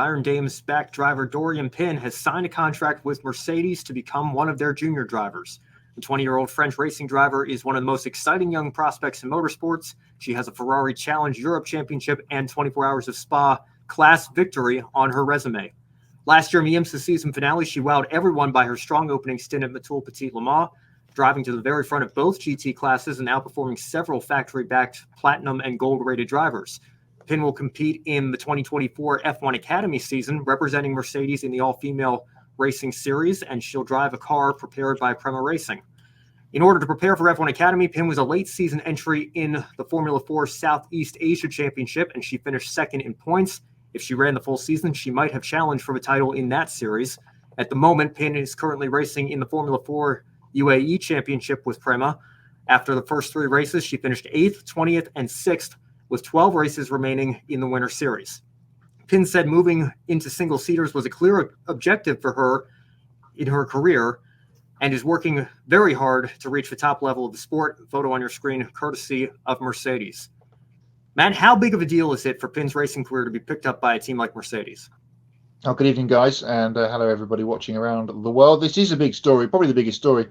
Iron Dame's back driver Doriane Pin has signed a contract with Mercedes to become one of their junior drivers. The 20-year-old French racing driver is one of the most exciting young prospects in motorsports. She has a Ferrari Challenge Europe Championship and 24 Hours of Spa class victory on her resume. Last year in the IMSA season finale, she wowed everyone by her strong opening stint at Motul Petit Le Mans, driving to the very front of both GT classes and outperforming several factory-backed platinum and gold-rated drivers. Pin will compete in the 2024 F1 Academy season, representing Mercedes in the all-female racing series, and she'll drive a car prepared by Prema Racing. In order to prepare for F1 Academy, Pin was a late-season entry in the Formula 4 Southeast Asia Championship, and she finished second in points. If she ran the full season, she might have challenged for a title in that series. At the moment, Pin is currently racing in the Formula 4 UAE Championship with Prema. After the first 3 races, she finished 8th, 20th, and 6th, with 12 races remaining in the Winter Series. Pin said moving into single-seaters was a clear objective for her in her career and is working very hard to reach the top level of the sport. Photo on your screen, courtesy of Mercedes. Matt, how big of a deal is it for Pin's racing career to be picked up by a team like Mercedes? Oh, good evening, guys, and hello, everybody watching around the world. This is a big story, probably the biggest story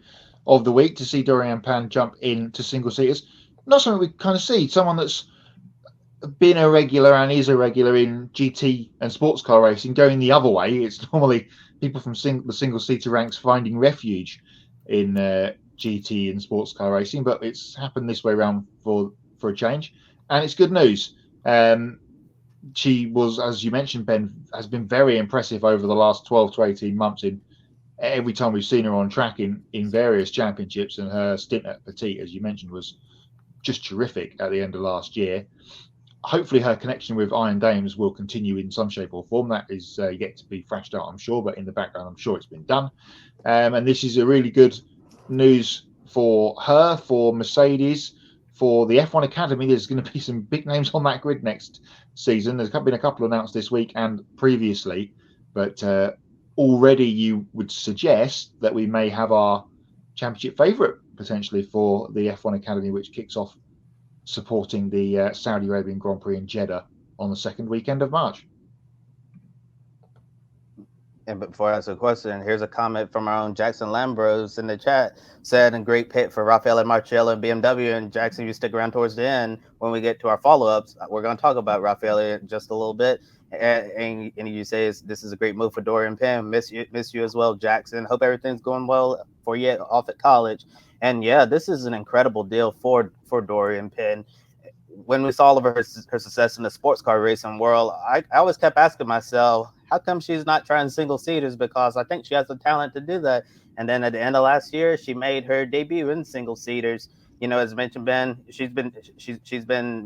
of the week, to see Doriane Pin jump into single-seaters. Not something we kind of see. Someone that's been a regular and is a regular in GT and sports car racing, going the other way. It's normally people from the single-seater ranks finding refuge in GT and sports car racing, but it's happened this way around for a change, and it's good news. She was, as you mentioned, Ben, has been very impressive over the last 12 to 18 months in every time we've seen her on track in various championships, and her stint at Petit, as you mentioned, was just terrific at the end of last year. Hopefully her connection with Iron Dames will continue in some shape or form. That is yet to be thrashed out, I'm sure, but in the background, I'm sure it's been done. And this is a really good news for her, for Mercedes, for the F1 Academy. There's going to be some big names on that grid next season. There's been a couple announced this week and previously, but already you would suggest that we may have our championship favourite potentially for the F1 Academy, which kicks off supporting the Saudi Arabian Grand Prix in Jeddah on the second weekend of March. And before I ask a question, here's a comment from our own Jackson Lambros in the chat. Said, "A great pit for Raffaele Marcello and BMW." And Jackson, you stick around towards the end when we get to our follow-ups. We're going to talk about Raffaele in just a little bit. And you say this is a great move for Doriane Pin. Miss you as well, Jackson. Hope everything's going well for you off at college. And yeah, this is an incredible deal for Doriane Pin. When we saw all of her success in the sports car racing world, I always kept asking myself, how come she's not trying single-seaters? Because I think she has the talent to do that. And then at the end of last year, she made her debut in single-seaters. You know, as mentioned, Ben, she's been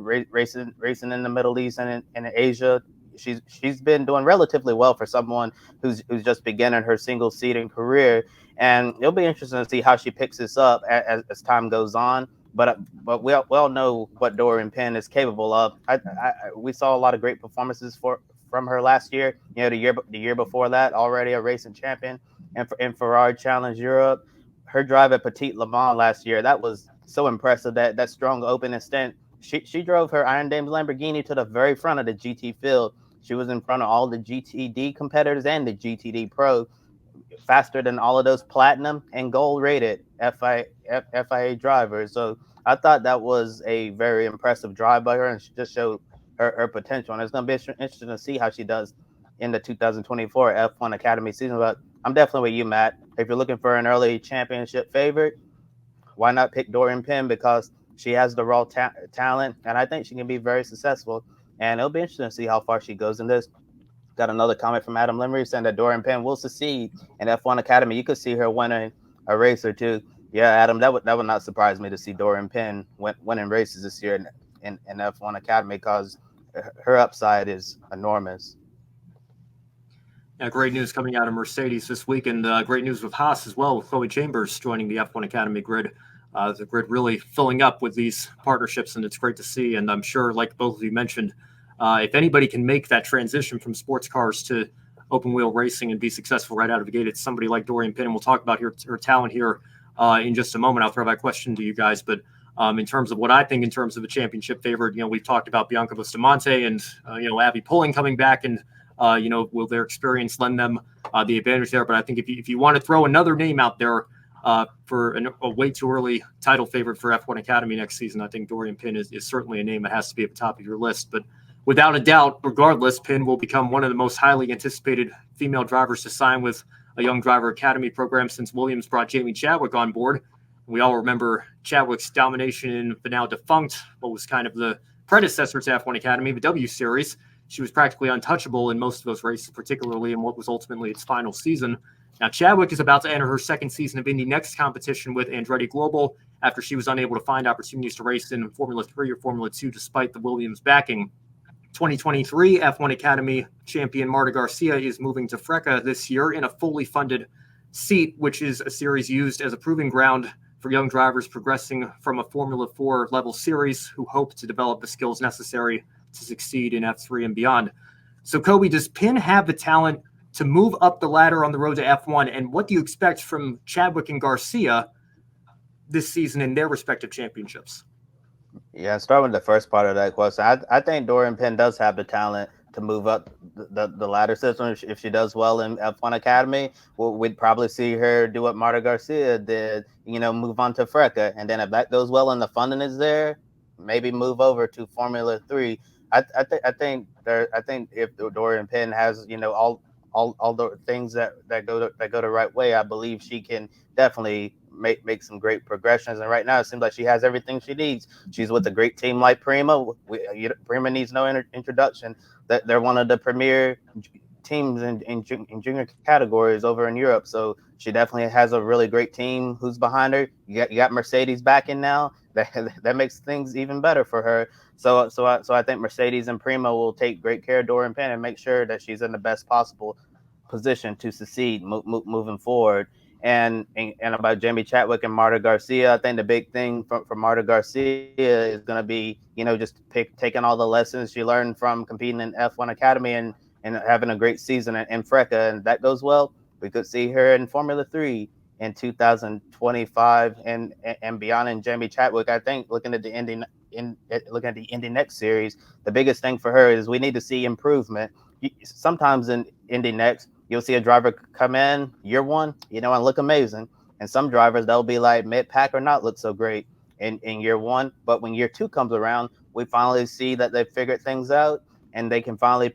racing in the Middle East and in Asia. She's been doing relatively well for someone who's just beginning her single-seating career. And it'll be interesting to see how she picks this up as time goes on. But we all know what Doriane Pin is capable of. We saw a lot of great performances from her last year. You know, the year before that, already a racing champion in Ferrari Challenge Europe. Her drive at Petit Le Mans last year, that was so impressive. That strong opening stint. She drove her Iron Dames Lamborghini to the very front of the GT field. She was in front of all the GTD competitors and the GTD Pro, faster than all of those platinum and gold rated FIA drivers. So I thought that was a very impressive drive by her, and she just showed her potential. And it's going to be interesting to see how she does in the 2024 F1 Academy season. But I'm definitely with you, Matt. If you're looking for an early championship favorite, why not pick Doriane Pin? Because she has the raw talent, and I think she can be very successful. And it'll be interesting to see how far she goes in this. Got another comment from Adam Limmery saying that Doriane Pin will succeed in F1 Academy. You could see her winning a race or two. Yeah, Adam, that would not surprise me to see Doriane Pin winning races this year in F1 Academy, because her upside is enormous. Yeah, great news coming out of Mercedes this week, and great news with Haas as well, with Chloe Chambers joining the F1 Academy grid. The grid really filling up with these partnerships, and it's great to see. And I'm sure, like both of you mentioned, if anybody can make that transition from sports cars to open-wheel racing and be successful right out of the gate, it's somebody like Doriane Pin. And we'll talk about her talent here in just a moment. I'll throw that question to you guys. But in terms of what I think in terms of a championship favorite, we've talked about Bianca Bustamante and, Abby Pulling coming back and Will their experience lend them the advantage there? But I think if you want to throw another name out there for a way too early title favorite for F1 Academy next season, I think Doriane Pin is certainly a name that has to be at the top of your list. But without a doubt, regardless, Pin will become one of the most highly anticipated female drivers to sign with a young driver academy program since Williams brought Jamie Chadwick on board. We all remember Chadwick's domination in the now defunct, what was kind of the predecessor to F1 Academy, the W Series. She was practically untouchable in most of those races, particularly in what was ultimately its final season. Now, Chadwick is about to enter her second season of Indy Next competition with Andretti Global after she was unable to find opportunities to race in Formula 3 or Formula 2 despite the Williams backing. 2023 F1 Academy champion Marta Garcia is moving to FRECA this year in a fully funded seat, which is a series used as a proving ground for young drivers progressing from a Formula 4 level series who hope to develop the skills necessary to succeed in F3 and beyond. So, Kobe, does Pin have the talent to move up the ladder on the road to F1? And what do you expect from Chadwick and Garcia this season in their respective championships? Yeah, start with the first part of that question. I think Doriane Pin does have the talent to move up the ladder system. If she does well in F1 Academy, we'd probably see her do what Marta Garcia did, move on to FRECA. And then if that goes well and the funding is there, maybe move over to Formula 3. I think if Doriane Pin has, all the things that go the right way, I believe she can definitely make some great progressions. And right now it seems like she has everything she needs. She's with a great team like Prima. Prima needs no introduction. They're one of the premier teams in junior categories over in Europe. So she definitely has a really great team who's behind her. You got Mercedes backing now. That makes things even better for her. So I think Mercedes and Prima will take great care of Doriane Pin and make sure that she's in the best possible position to succeed moving forward. And about Jamie Chadwick and Marta Garcia, I think the big thing for Marta Garcia is going to be, just taking all the lessons she learned from competing in F1 Academy and having a great season in FRECA. And that goes well, we could see her in Formula 3 in 2025 and beyond. And Jamie Chadwick, I think, looking at the Indy Next series, the biggest thing for her is we need to see improvement. Sometimes in Indy Next, you'll see a driver come in year one, and look amazing. And some drivers, they'll be like mid-pack or not look so great in year one. But when year two comes around, we finally see that they've figured things out and they can finally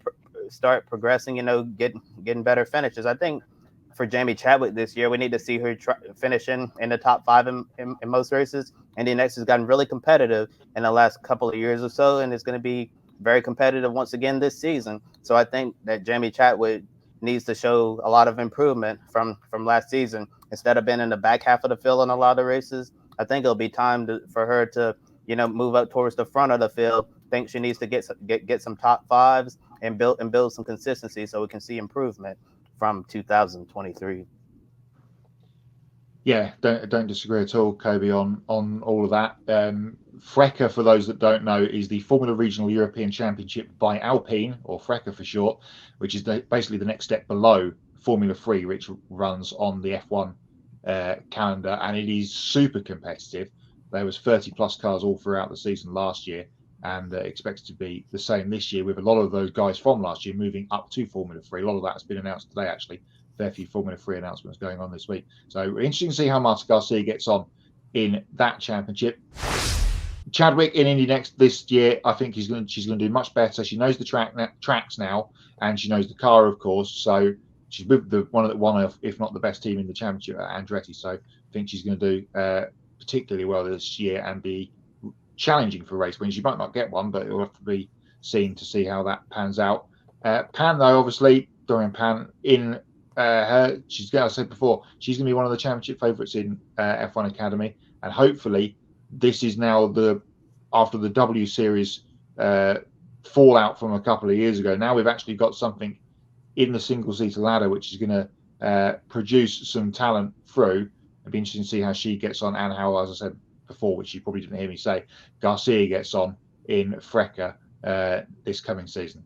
start progressing, getting better finishes. I think for Jamie Chadwick this year, we need to see her finishing in the top 5 in most races. Indy Next has gotten really competitive in the last couple of years or so, and it's going to be very competitive once again this season. So I think that Jamie Chadwick needs to show a lot of improvement from last season. Instead of being in the back half of the field in a lot of races, I think it'll be time for her to, move up towards the front of the field. I think she needs to get some top 5s and build some consistency so we can see improvement from 2023. Yeah, don't disagree at all, Kobe, on all of that. FRECA, for those that don't know, is the Formula Regional European Championship by Alpine, or FRECA for short, which is basically the next step below Formula 3, which runs on the F1 calendar, and it is super competitive. There was 30 plus cars all throughout the season last year, and expected to be the same this year, with a lot of those guys from last year moving up to Formula 3. A lot of that has been announced today, actually. Fair few Formula 3 announcements going on this week. So interesting to see how Marta Garcia gets on in that championship. Chadwick in Indy Next this year, I think she's going to do much better. She knows the tracks now, and she knows the car, of course. So she's with one of, if not the best team in the championship at Andretti. So I think she's going to do particularly well this year and be challenging for race wins. She might not get one, but it will have to be seen to see how that pans out. Pan, though, obviously, Doriane Pin in she's, as I said before, she's going to be one of the championship favourites in F1 Academy, and hopefully this is now after the W Series fallout from a couple of years ago. Now we've actually got something in the single-seater ladder which is going to produce some talent through. It'd be interesting to see how she gets on, and how, as I said before, which you probably didn't hear me say, Garcia gets on in FRECA this coming season.